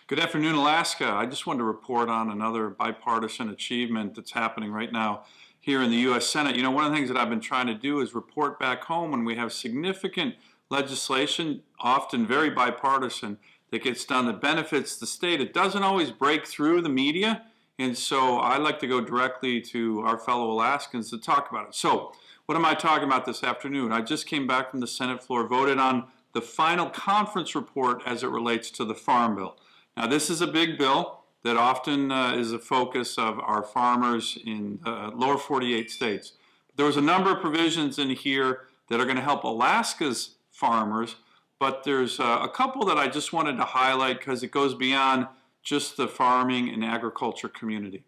Good afternoon, Alaska. I just wanted to report on another bipartisan achievement that's happening right now here in the U.S. Senate. One of the things that I've been trying to do is report back home when we have significant legislation, often very bipartisan, that gets done that benefits the state. It doesn't always break through the media, and so I like to go directly to our fellow Alaskans to talk about it. So, what am I talking about this afternoon? I just came back from the Senate floor, voted on the final conference report as it relates to the Farm Bill. Now, this is a big bill that often is a focus of our farmers in lower 48 states. There was a number of provisions in here that are going to help Alaska's farmers, but there's a couple that I just wanted to highlight because it goes beyond just the farming and agriculture community.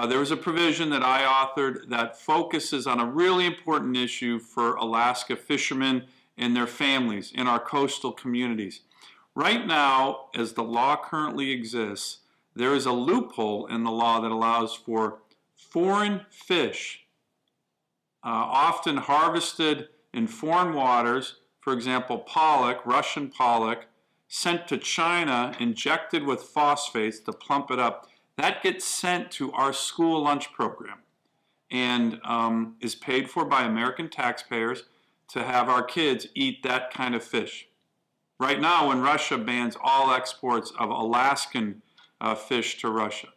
There was a provision that I authored that focuses on a really important issue for Alaska fishermen and their families in our coastal communities. Right now, as the law currently exists, there is a loophole in the law that allows for foreign fish, often harvested in foreign waters, for example, pollock, Russian pollock, sent to China, injected with phosphates to plump it up. That gets sent to our school lunch program and is paid for by American taxpayers to have our kids eat that kind of fish. Right now, when Russia bans all exports of Alaskan fish to Russia.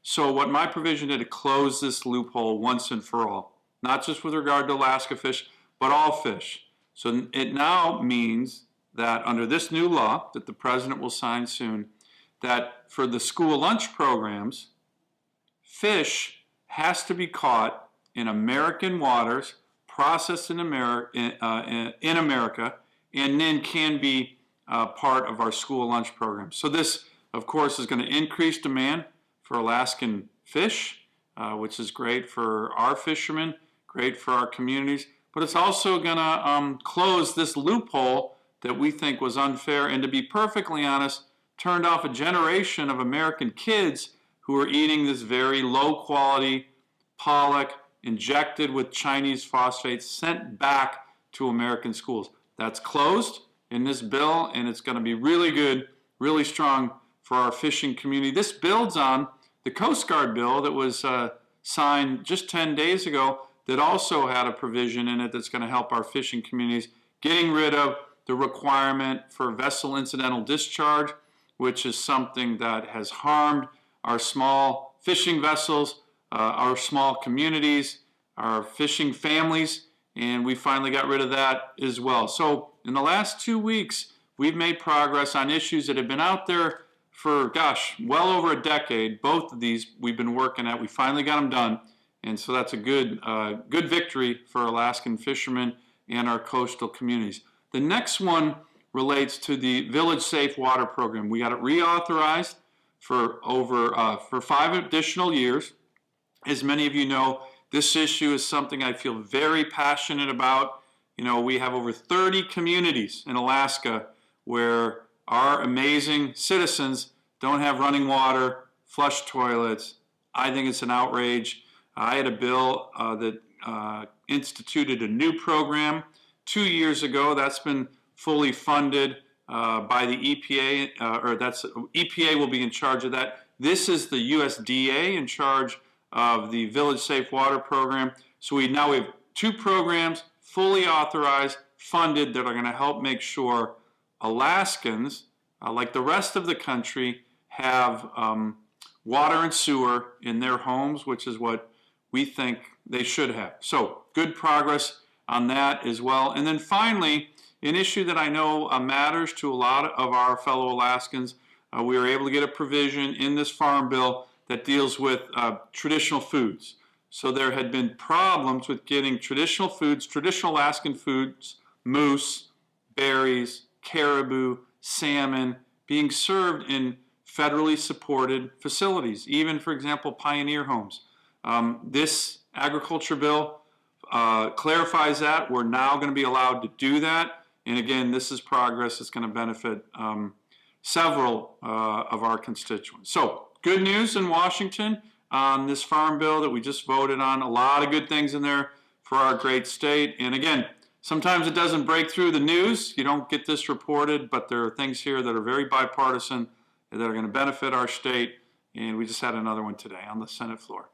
So what my provision did to close this loophole once and for all, not just with regard to Alaska fish, but all fish. So it now means that under this new law that the president will sign soon, that for the school lunch programs, fish has to be caught in American waters, processed in America, and then can be part of our school lunch program. So this, of course, is going to increase demand for Alaskan fish, which is great for our fishermen, great for our communities, but it's also going to close this loophole that we think was unfair and, to be perfectly honest, turned off a generation of American kids who are eating this very low-quality pollock injected with Chinese phosphates sent back to American schools. That's closed in this bill, and it's going to be really good, really strong for our fishing community. This builds on the Coast Guard bill that was signed just 10 days ago that also had a provision in it that's going to help our fishing communities, getting rid of the requirement for vessel incidental discharge, which is something that has harmed our small fishing vessels, our small communities, our fishing families, and we finally got rid of that as well. So in the last 2 weeks, we've made progress on issues that have been out there for, well over a decade. Both of these we've been working at. We finally got them done, and so that's a good victory for Alaskan fishermen and our coastal communities. The next one relates to the Village Safe Water Program. We got it reauthorized for 5 additional years. As many of you know, this issue is something I feel very passionate about. We have over 30 communities in Alaska where our amazing citizens don't have running water, flush toilets. I think it's an outrage. I had a bill that instituted a new program 2 years ago. That's been fully funded by the EPA, EPA will be in charge of that. This is the USDA in charge of the Village Safe Water Program. So now we have 2 programs fully authorized, funded, that are going to help make sure Alaskans, like the rest of the country, have water and sewer in their homes, which is what we think they should have. So good progress on that as well. And then finally, an issue that I know matters to a lot of our fellow Alaskans, we were able to get a provision in this farm bill that deals with traditional foods. So there had been problems with getting traditional foods, traditional Alaskan foods, moose, berries, caribou, salmon, being served in federally supported facilities, even, for example, pioneer homes. This agriculture bill clarifies that. We're now going to be allowed to do that. And again, this is progress that's going to benefit several of our constituents. So good news in Washington on this farm bill that we just voted on. A lot of good things in there for our great state. And again, sometimes it doesn't break through the news. You don't get this reported, but there are things here that are very bipartisan that are going to benefit our state. And we just had another one today on the Senate floor.